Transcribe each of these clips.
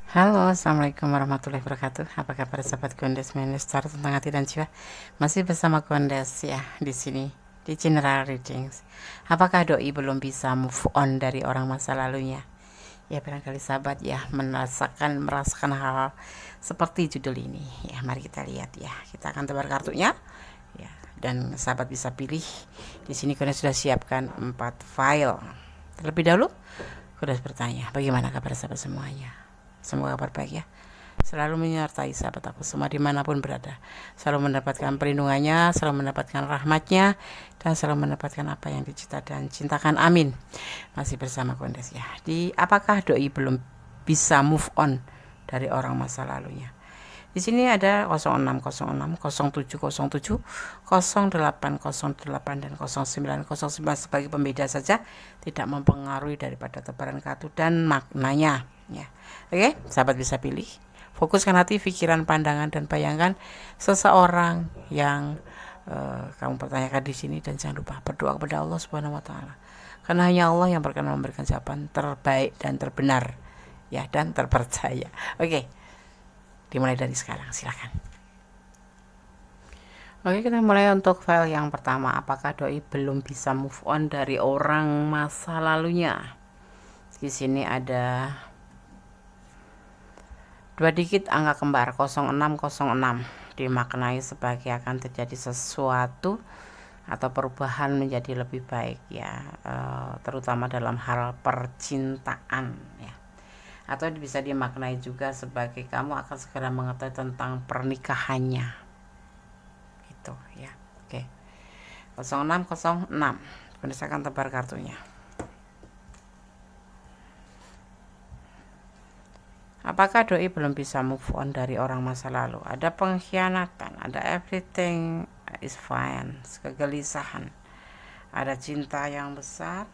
Halo, assalamualaikum warahmatullahi wabarakatuh. Apa kabar sahabat Gondes Minister tentang hati dan jiwa? Masih bersama Gondes ya di sini di General Readings. Apakah doi belum bisa move on dari orang masa lalunya? Ya barangkali sahabat ya merasakan hal seperti judul ini. Ya mari kita lihat ya. Kita akan tebar kartunya. Ya, dan sahabat bisa pilih. Di sini Gondes sudah siapkan 4 file. Terlebih dahulu Gondes bertanya, bagaimana kabar sahabat semuanya? Semoga kabar baik ya. Selalu menyertai sahabat aku semua dimanapun berada. Selalu mendapatkan perlindungannya, selalu mendapatkan rahmatnya, dan selalu mendapatkan apa yang dicita dan cintakan. Amin. Masih bersama Kondes ya. Di apakah doi belum bisa move on dari orang masa lalunya? Di sini ada 0606, 0707, 0808 dan 0909 sebagai pembeda saja, tidak mempengaruhi daripada tebaran kartu dan maknanya ya. Oke, sahabat bisa pilih. Fokuskan hati, pikiran, pandangan dan bayangkan seseorang yang kamu pertanyakan di sini, dan jangan lupa berdoa kepada Allah Subhanahu wa taala. Karena hanya Allah yang berkenan memberikan jawaban terbaik dan terbenar ya, dan terpercaya. Oke. Dimulai dari sekarang, silakan. Oke, kita mulai untuk file yang pertama. Apakah doi belum bisa move on dari orang masa lalunya? Di sini ada 2 digit angka kembar 0606, dimaknai sebagai akan terjadi sesuatu atau perubahan menjadi lebih baik ya, terutama dalam hal percintaan ya. Atau bisa dimaknai juga sebagai kamu akan segera mengetahui tentang pernikahannya gitu ya. Oke, 0606 berdasarkan tebar kartunya. Apakah doi belum bisa move on dari orang masa lalu? Ada pengkhianatan, ada everything is fine, kegelisahan, ada cinta yang besar,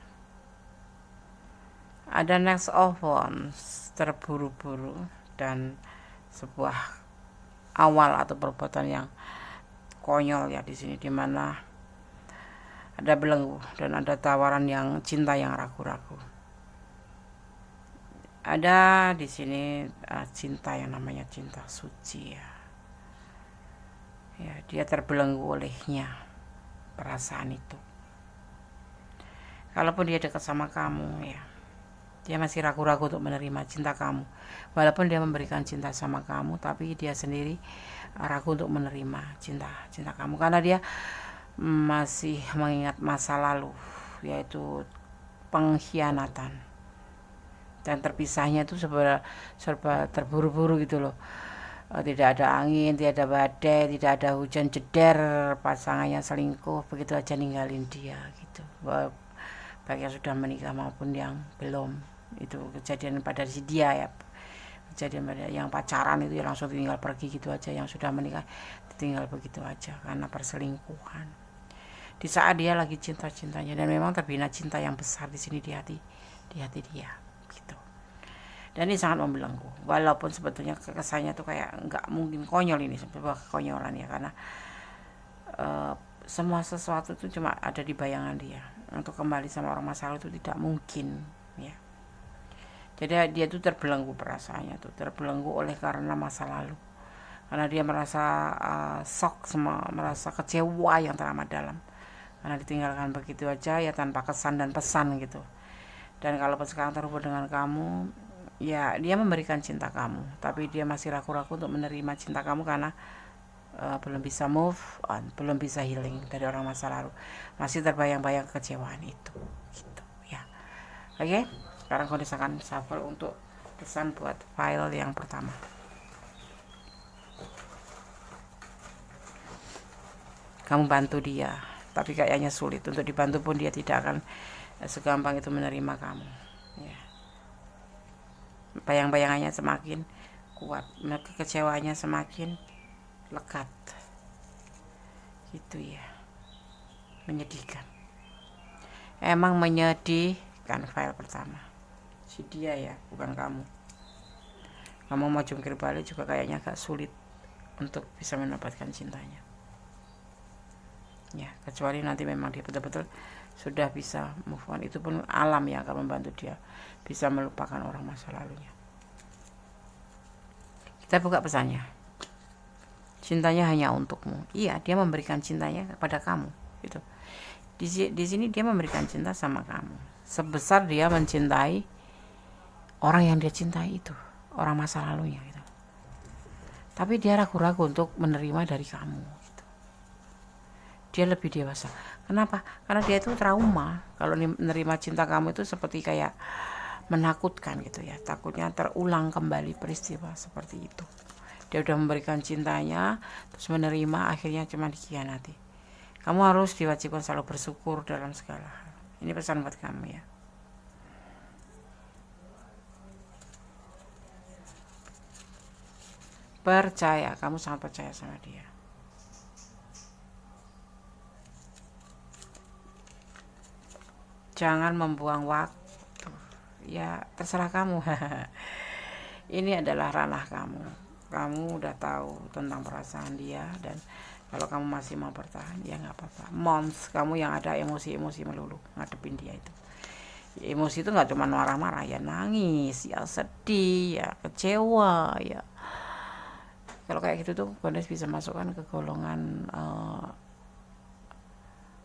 ada next of one, terburu-buru, dan sebuah awal atau perbuatan yang konyol ya di sini, dimana ada belenggu dan ada tawaran yang cinta yang ragu-ragu. Ada di sini cinta yang namanya cinta suci ya. Ya, dia terbelenggu olehnya perasaan itu. Kalaupun dia dekat sama kamu ya, dia masih ragu-ragu untuk menerima cinta kamu. Walaupun dia memberikan cinta sama kamu, tapi dia sendiri ragu untuk menerima cinta kamu karena dia masih mengingat masa lalu, yaitu pengkhianatan. Dan terpisahnya itu serba terburu-buru gitu loh. Tidak ada angin, tidak ada badai, tidak ada hujan, jeder, pasangannya selingkuh, begitu aja ninggalin dia gitu. Baik yang sudah menikah maupun yang belum. Itu kejadian pada si dia ya. Kejadian pada yang pacaran itu ya langsung tinggal pergi gitu aja, yang sudah menikah tinggal begitu aja karena perselingkuhan. Di saat dia lagi cinta-cintanya, dan memang terbina cinta yang besar di sini di hati dia gitu. Dan ini sangat membelenggu, walaupun sebetulnya kesannya tuh kayak nggak mungkin, konyol ini, sebuah kekonyolan ya, karena semua sesuatu itu cuma ada di bayangan dia. Untuk kembali sama orang masa lalu itu tidak mungkin ya. Jadi dia tuh terbelenggu, perasaannya tuh terbelenggu oleh karena masa lalu, karena dia merasa shock, merasa kecewa yang teramat dalam karena ditinggalkan begitu aja ya, tanpa kesan dan pesan gitu. Dan kalau sekarang terhubung dengan kamu ya, dia memberikan cinta kamu, tapi dia masih ragu-ragu untuk menerima cinta kamu karena belum bisa move on, belum bisa healing dari orang masa lalu, masih terbayang-bayang kekecewaan itu gitu ya. Oke, sekarang kau akan shuffle untuk pesan buat file yang pertama. Kamu bantu dia, tapi kayaknya sulit. Untuk dibantu pun dia tidak akan segampang itu menerima kamu ya. Bayang-bayangannya semakin kuat, kekecewaannya semakin lekat gitu ya. Menyedihkan, emang menyedihkan file pertama. Si dia ya, bukan kamu. Kamu mau jungkir balik juga kayaknya agak sulit untuk bisa mendapatkan cintanya ya, kecuali nanti memang dia betul-betul sudah bisa move on. Itu pun alam yang akan membantu dia bisa melupakan orang masa lalunya. Kita buka pesannya. Cintanya hanya untukmu. Iya, dia memberikan cintanya kepada kamu. Gitu. Di sini dia memberikan cinta sama kamu. Sebesar dia mencintai orang yang dia cintai itu, orang masa lalunya gitu. Tapi dia ragu-ragu untuk menerima dari kamu gitu. Dia lebih dewasa. Kenapa? Karena dia itu trauma. Kalau menerima cinta kamu itu seperti kayak menakutkan gitu ya. Takutnya terulang kembali peristiwa seperti itu. Dia udah memberikan cintanya, terus menerima, akhirnya cuma dikhianati. Kamu harus diwajibkan selalu bersyukur dalam segala hal. Ini pesan buat kamu ya. Percaya, kamu sangat percaya sama dia. Jangan membuang waktu. Ya, terserah kamu. Ini adalah ranah kamu. Kamu udah tahu tentang perasaan dia, dan kalau kamu masih mau bertahan ya nggak apa-apa. Mons, kamu yang ada emosi-emosi melulu ngadepin dia itu. Emosi itu nggak cuma marah-marah, ya nangis, ya sedih, ya kecewa, ya. Kalau kayak gitu tuh Gones bisa masukkan ke golongan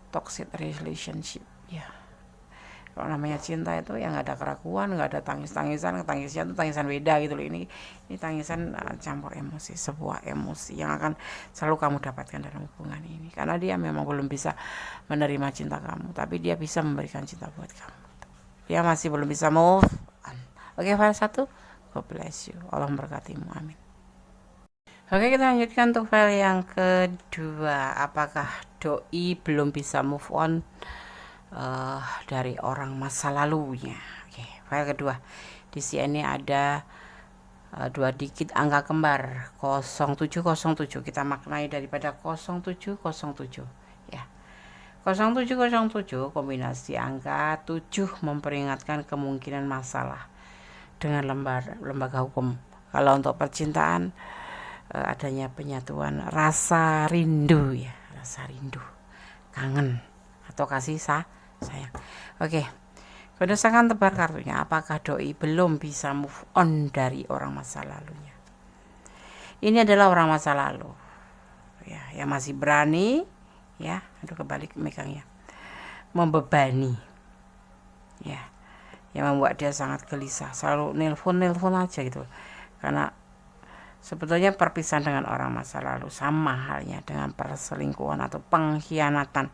toxic relationship ya. Kalau namanya cinta itu yang nggak ada keraguan, nggak ada tangisan itu tangisan beda gitu loh. Ini tangisan campur emosi, sebuah emosi yang akan selalu kamu dapatkan dalam hubungan ini. Karena dia memang belum bisa menerima cinta kamu, tapi dia bisa memberikan cinta buat kamu. Dia masih belum bisa move on. Oke, file 1. God bless you. Allah memberkatimu. Amin. Oke, kita lanjutkan untuk file yang kedua. Apakah doi belum bisa move on dari orang masa lalunya? Oke, file kedua. Di sini ada 2 digit angka kembar 0707. Kita maknai daripada 0707 ya. 0707 kombinasi angka 7 memperingatkan kemungkinan masalah dengan lembaga hukum. Kalau untuk percintaan adanya penyatuan rasa rindu ya, rasa rindu, kangen atau kasih sayang. Oke, berdasarkan tebar kartunya, apakah doi belum bisa move on dari orang masa lalunya? Ini adalah orang masa lalu ya, yang masih berani ya, aduh kebalik megangnya, membebani ya, yang membuat dia sangat gelisah, selalu nelpon aja gitu. Karena sebetulnya perpisahan dengan orang masa lalu sama halnya dengan perselingkuhan atau pengkhianatan.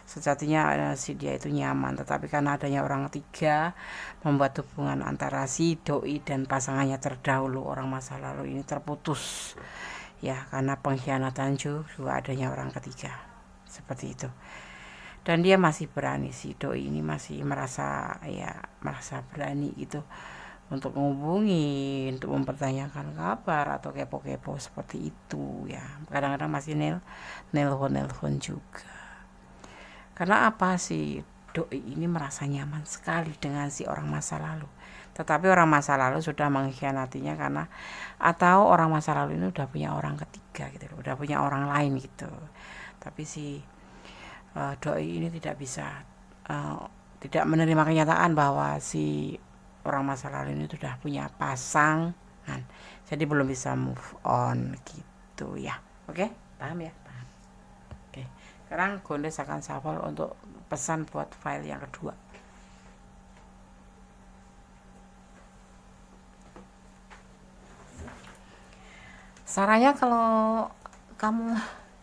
Sejatinya si dia itu nyaman, tetapi karena adanya orang ketiga membuat hubungan antara si doi dan pasangannya terdahulu orang masa lalu ini terputus ya, karena pengkhianatan juga adanya orang ketiga seperti itu. Dan dia masih berani, si doi ini masih merasa berani gitu untuk menghubungi, untuk mempertanyakan kabar atau kepo-kepo seperti itu ya. Kadang-kadang masih nelpon juga. Karena apa, si doi ini merasa nyaman sekali dengan si orang masa lalu. Tetapi orang masa lalu sudah mengkhianatinya karena, atau orang masa lalu ini udah punya orang ketiga gitu, udah punya orang lain gitu. Tapi si doi ini tidak bisa tidak menerima kenyataan bahwa si orang masa lalu ini sudah punya pasangan, jadi belum bisa move on gitu ya. Oke, paham ya? Paham. Oke, sekarang Gondes akan shuffle untuk pesan buat file yang kedua. Sarannya kalau kamu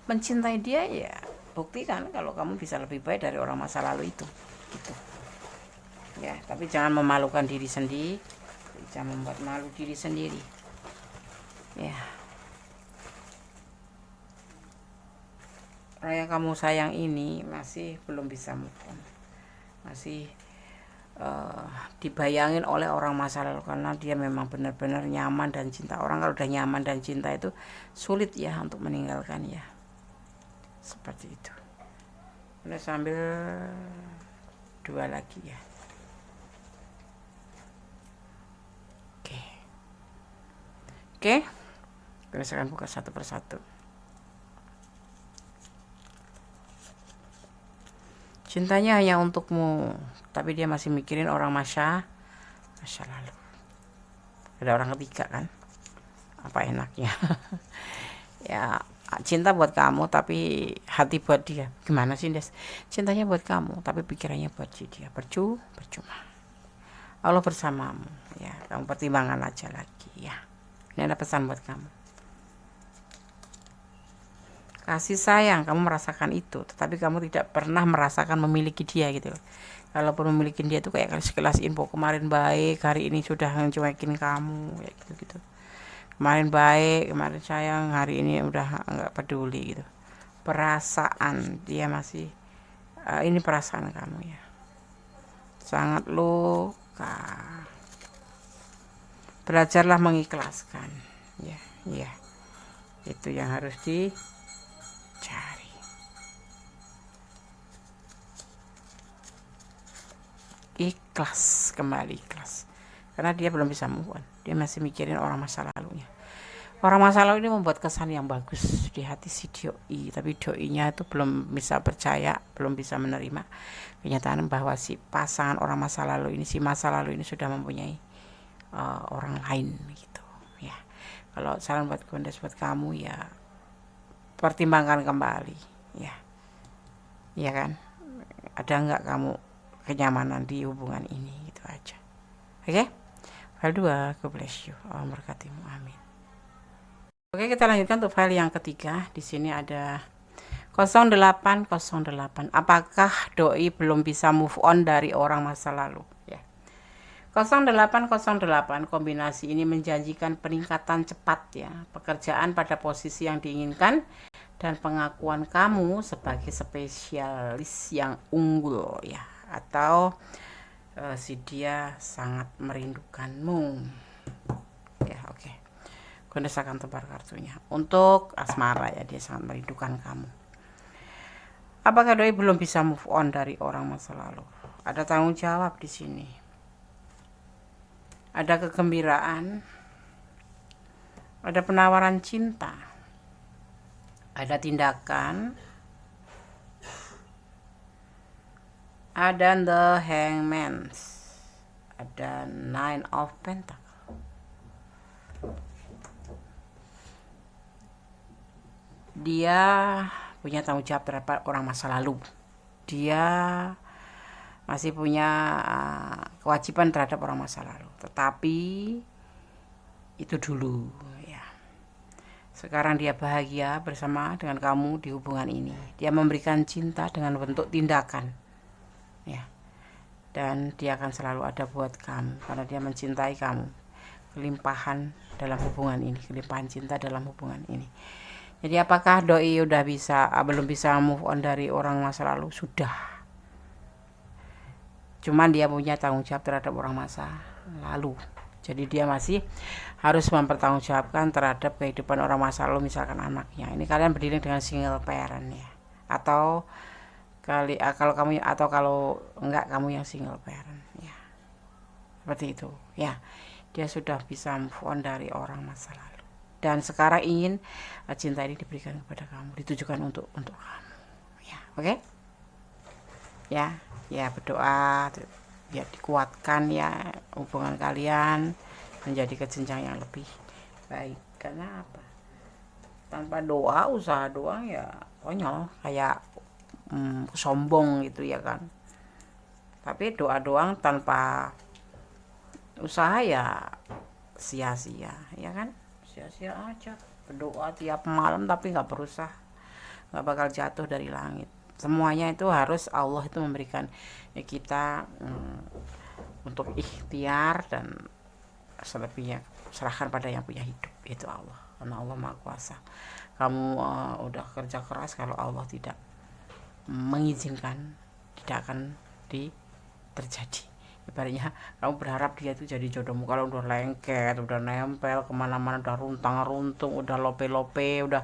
mencintai dia ya buktikan kalau kamu bisa lebih baik dari orang masa lalu itu gitu ya. Tapi jangan memalukan diri sendiri, jangan membuat malu diri sendiri ya. Orang yang kamu sayang ini masih belum bisa move on, masih dibayangin oleh orang masa lalu, karena dia memang benar-benar nyaman dan cinta. Orang kalau udah nyaman dan cinta itu sulit ya untuk meninggalkan ya, seperti itu. Udah sambil 2 lagi ya. Oke, kita akan buka satu persatu. Cintanya hanya untukmu, tapi dia masih mikirin orang masa lalu. Ada orang ketiga kan? apa enaknya. Ya, cinta buat kamu tapi hati buat dia. Gimana sih, Des? Cintanya buat kamu tapi pikirannya buat dia. Percuma. Allah bersamamu. Ya, kamu pertimbangkan aja lagi ya. Ini ada pesan buat kamu. Kasih sayang, kamu merasakan itu, tetapi kamu tidak pernah merasakan memiliki dia gitu. Kalaupun memiliki dia itu kayak sekelas info, kemarin baik, hari ini sudah mencuekin kamu, ya gitu. Kemarin baik, kemarin sayang, hari ini udah nggak peduli gitu. Perasaan dia masih, ini perasaan kamu ya, sangat luka. Belajarlah mengikhlaskan, ya, itu yang harus dicari. Ikhlas, kembali ikhlas, karena dia belum bisa move on, dia masih mikirin orang masa lalunya. Orang masa lalu ini membuat kesan yang bagus di hati si doi, tapi doinya itu belum bisa percaya, belum bisa menerima kenyataan bahwa si pasangan orang masa lalu ini, si masa lalu ini sudah mempunyai orang lain gitu ya. Kalau saran buat Gondes, buat kamu ya, pertimbangkan kembali ya kan, ada nggak kamu kenyamanan di hubungan ini, gitu aja. Oke? File 2, God bless you, Allah memberkatimu, amin. Oke, kita lanjutkan untuk file yang ketiga. Di sini ada 0808. Apakah doi belum bisa move on dari orang masa lalu? Ya. 0808, kombinasi ini menjanjikan peningkatan cepat ya, pekerjaan pada posisi yang diinginkan, dan pengakuan kamu sebagai spesialis yang unggul ya, atau si dia sangat merindukanmu ya. Oke, Gondes akan tebar kartunya. Untuk asmara ya, dia sangat merindukan kamu. Apakah doi belum bisa move on dari orang masa lalu? Ada tanggung jawab di sini, ada kegembiraan, ada penawaran cinta, ada tindakan, ada the Hangman, ada 9 of Pentacles. Dia punya tanggung jawab terhadap orang masa lalu. Dia masih punya kewajiban terhadap orang masa lalu. Tetapi itu dulu ya. Sekarang dia bahagia bersama dengan kamu di hubungan ini. Dia memberikan cinta dengan bentuk tindakan ya. Dan dia akan selalu ada buat kamu karena dia mencintai kamu. Kelimpahan dalam hubungan ini, kelimpahan cinta dalam hubungan ini. Jadi apakah doi belum bisa move on dari orang masa lalu? Sudah. Cuman dia punya tanggung jawab terhadap orang masa lalu. Jadi dia masih harus mempertanggungjawabkan terhadap kehidupan orang masa lalu, misalkan anaknya. Ini kalian berdiri dengan single parent ya. Atau kalau enggak, kamu yang single parent ya. Seperti itu ya. Dia sudah bisa move on dari orang masa lalu. Dan sekarang ingin cinta ini diberikan kepada kamu, ditujukan untuk kamu ya. Oke? Ya berdoa biar dikuatkan ya hubungan kalian menjadi ke jenjang yang lebih baik. Karena apa? Tanpa doa, usaha doang ya konyol, kayak sombong gitu ya kan. Tapi doa doang tanpa usaha ya sia-sia ya kan. Sia-sia aja berdoa tiap malam tapi nggak berusaha, nggak bakal jatuh dari langit. Semuanya itu harus Allah itu memberikan kita untuk ikhtiar, dan selebihnya serahkan pada yang punya hidup, itu Allah, karena Allah Maha Kuasa. Kamu udah kerja keras, kalau Allah tidak mengizinkan tidak akan terjadi. Ibaratnya kamu berharap dia itu jadi jodohmu, kalau udah lengket, udah nempel kemana-mana, udah runtang-runtung, udah lope-lope, udah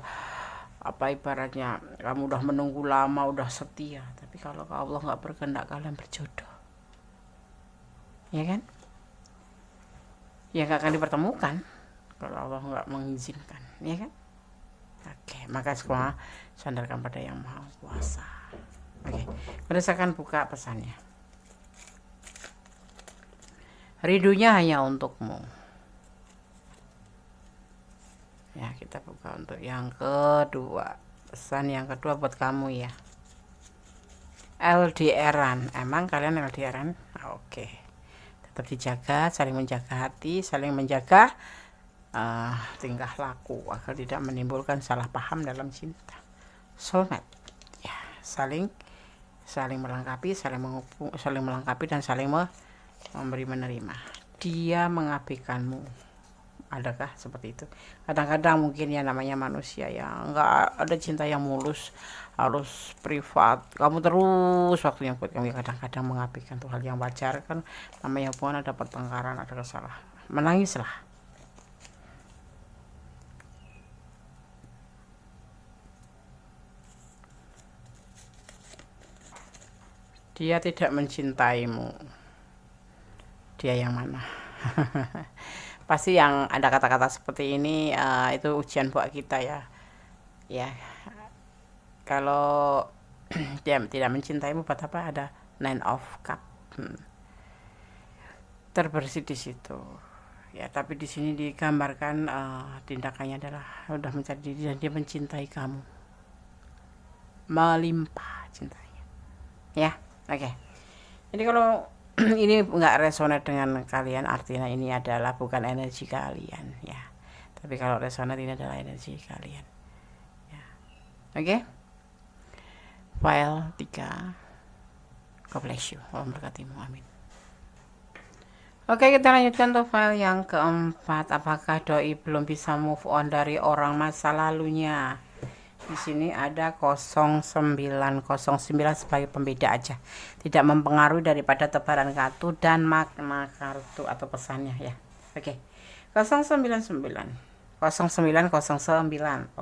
apa, ibaratnya kamu udah menunggu lama, udah setia, tapi kalau Allah nggak berkehendak kalian berjodoh, ya kan, ya nggak akan dipertemukan kalau Allah nggak mengizinkan, ya kan. Oke, maka semua sandarkan pada yang Maha Kuasa. Oke, berdasarkan buka pesannya. Ridhonya hanya untukmu. Ya, kita buka untuk yang kedua. Pesan yang kedua buat kamu ya. LDRan, emang kalian LDRan? Oke. Tetap dijaga, saling menjaga hati, saling menjaga tingkah laku agar tidak menimbulkan salah paham dalam cinta. Soulmate, ya, saling melengkapi, saling melengkapi dan saling memberi menerima. Dia mengabaikanmu. Adakah seperti itu? Kadang-kadang mungkin ya namanya manusia ya, nggak ada cinta yang mulus, harus privat kamu terus waktunya buat kamu. Kadang-kadang mengabaikan tuh hal yang wajar kan, namanya hubungan ada pertengkaran, ada kesalahan, menangislah. Dia tidak mencintaimu. Dia yang mana? Pasti yang ada kata-kata seperti ini itu ujian buat kita ya. Ya, kalau dia tidak mencintaimu, buat apa ada Nine of Cup? Terbersih di situ. Ya, tapi di sini digambarkan tindakannya adalah udah mencari diri dan dia mencintai kamu. Melimpah cintanya. Ya, oke. Jadi kalau ini nggak resonate dengan kalian, artinya ini adalah bukan energi kalian ya. Tapi kalau resonate, ini adalah energi kalian. Ya. Oke. File 3. God bless you. Allah memberkatimu. Amin. Oke, kita lanjutkan untuk file yang keempat. Apakah doi belum bisa move on dari orang masa lalunya? Di sini ada 0909 sebagai pembeda aja, tidak mempengaruhi daripada tebaran kartu dan makna kartu atau pesannya ya. Oke. 099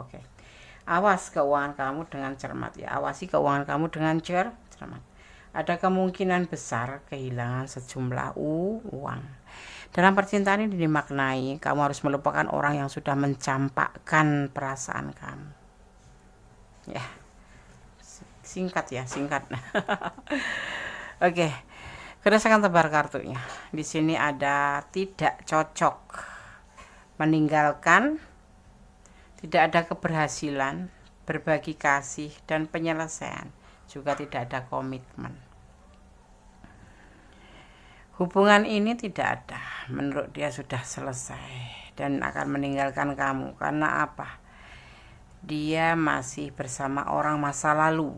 Oke. Awas keuangan kamu dengan cermat ya. Awasi keuangan kamu dengan cermat. Ada kemungkinan besar kehilangan sejumlah uang. Dalam percintaan ini dimaknai kamu harus melupakan orang yang sudah mencampakkan perasaan kamu. Ya, singkat. Oke, berdasarkan tebar kartunya, di sini ada tidak cocok, meninggalkan, tidak ada keberhasilan, berbagi kasih dan penyelesaian, juga tidak ada komitmen. Hubungan ini tidak ada, menurut dia sudah selesai dan akan meninggalkan kamu. Karena apa? Dia masih bersama orang masa lalu,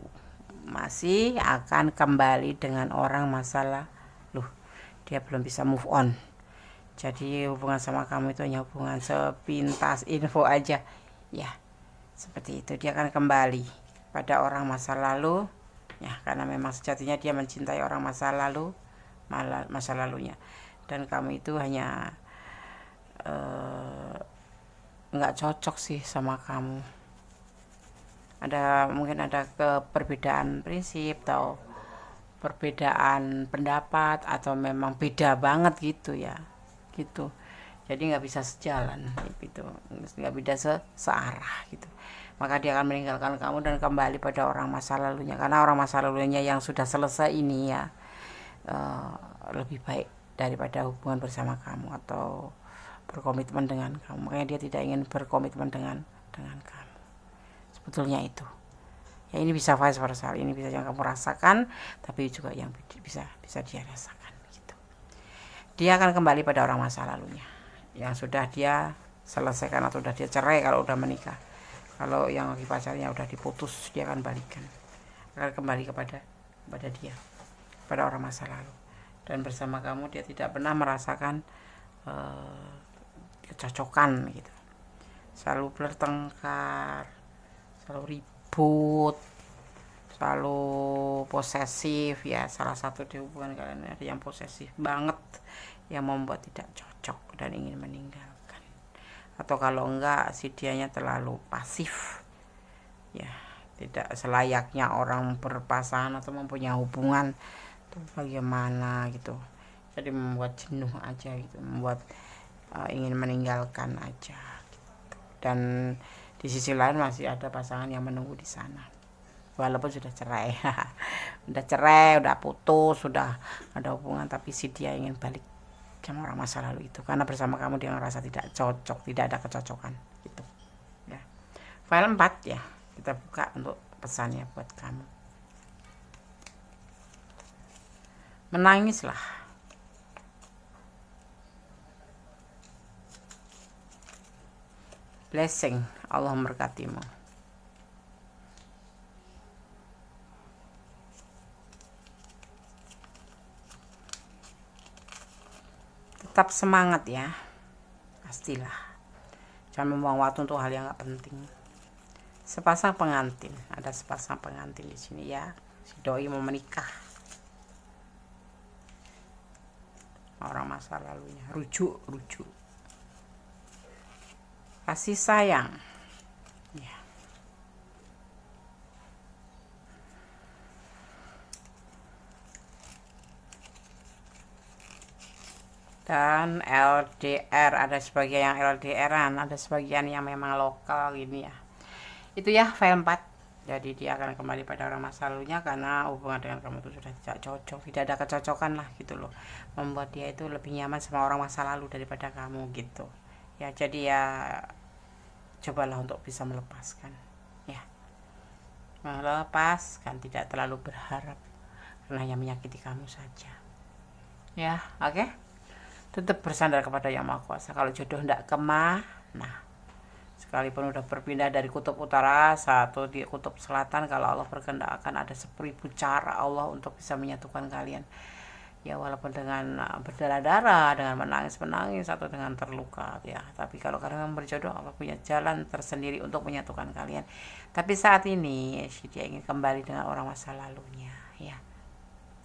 masih akan kembali dengan orang masa lalu. Dia belum bisa move on. Jadi hubungan sama kamu itu hanya hubungan sepintas info aja ya, seperti itu. Dia akan kembali pada orang masa lalu ya, karena memang sejatinya dia mencintai orang masa lalunya, dan kamu itu hanya nggak cocok sih sama kamu. Mungkin ada perbedaan prinsip atau perbedaan pendapat, atau memang beda banget gitu ya, gitu. Jadi nggak bisa sejalan gitu, nggak bisa searah gitu. Maka dia akan meninggalkan kamu dan kembali pada orang masa lalunya, karena orang masa lalunya yang sudah selesai ini ya lebih baik daripada hubungan bersama kamu atau berkomitmen dengan kamu. Makanya dia tidak ingin berkomitmen dengan kamu. Sebetulnya itu ya, ini bisa vice versa, ini bisa yang kamu rasakan tapi juga yang bisa dia rasakan gitu. Dia akan kembali pada orang masa lalunya yang sudah dia selesaikan atau sudah dia cerai kalau udah menikah. Kalau yang lagi pacarnya udah diputus, dia akan balikan, akan kembali kepada dia, pada orang masa lalu. Dan bersama kamu dia tidak pernah merasakan kecocokan gitu, selalu bertengkar, selalu ribut, selalu posesif ya. Salah satu di hubungan kalian ada yang posesif banget, yang membuat tidak cocok dan ingin meninggalkan. Atau kalau enggak, si dianya terlalu pasif ya, tidak selayaknya orang berpasangan atau mempunyai hubungan itu bagaimana gitu. Jadi membuat jenuh aja gitu, membuat ingin meninggalkan aja gitu. Dan di sisi lain masih ada pasangan yang menunggu di sana, walaupun sudah cerai. udah putus, sudah ada hubungan, tapi si dia ingin balik sama orang masa lalu itu, karena bersama kamu dia merasa tidak cocok, tidak ada kecocokan gitu. File 4 ya, kita buka untuk pesannya buat kamu. Menangislah. Blessing, Allah memberkatimu. Tetap semangat ya, pastilah. Jangan membuang waktu untuk hal yang gak penting. Sepasang pengantin, ada sepasang pengantin di sini ya. Si doi mau menikah. Orang masa lalunya, rujuk. Kasih sayang. Ya. Dan LDR, ada sebagian yang LDRan, ada sebagian yang memang lokal gini ya. Itu ya file 4. Jadi dia akan kembali pada orang masa lalunya karena hubungan dengan kamu itu sudah tidak cocok, tidak ada kecocokan lah gitu loh. Membuat dia itu lebih nyaman sama orang masa lalu daripada kamu gitu. Ya jadi ya cobalah untuk bisa melepaskan ya. Melepaskan, tidak terlalu berharap karena yang menyakiti kamu saja. Ya, oke. Tetap bersandar kepada Yang Maha Kuasa. Kalau jodoh tidak kemana, sekalipun udah berpindah dari kutub utara atau di kutub selatan, kalau Allah berkehendak akan ada 1000 cara Allah untuk bisa menyatukan kalian. Ya walaupun dengan berdarah-darah, dengan menangis atau dengan terluka ya. Tapi kalau kalian berjodoh, Allah punya jalan tersendiri untuk menyatukan kalian. Tapi saat ini dia ingin kembali dengan orang masa lalunya ya.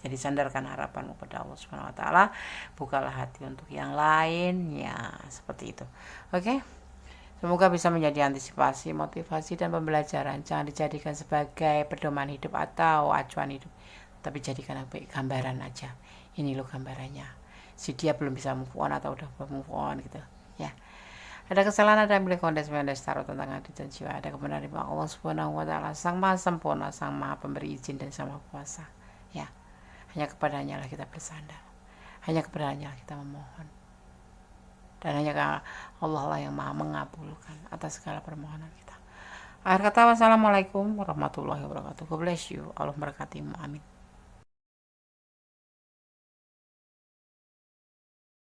Jadi sandarkan harapanmu pada Allah Subhanahu wa taala, bukalah hati untuk yang lain ya, seperti itu. Oke. Semoga bisa menjadi antisipasi, motivasi dan pembelajaran. Jangan dijadikan sebagai pedoman hidup atau acuan hidup, tapi jadikan gambaran aja. Ini loh gambarannya. Si dia belum bisa move on atau udah move on gitu ya. Ada kesalahan, ada milik kondes taruh tentang hati dan jiwa. Ada kebenaran dari Allah Subhanahu wa taala, Sang Maha Sempurna, Sang Maha Pemberi izin dan Sang Maha Kuasa. Ya. Hanya kepadanya lah kita bersandar. Hanya kepadanya lah kita memohon. Dan hanya Allah lah yang maha mengabulkan atas segala permohonan kita. Akhir kata, wassalamualaikum warahmatullahi wabarakatuh. God bless you. Allah memberkatimu. Amin.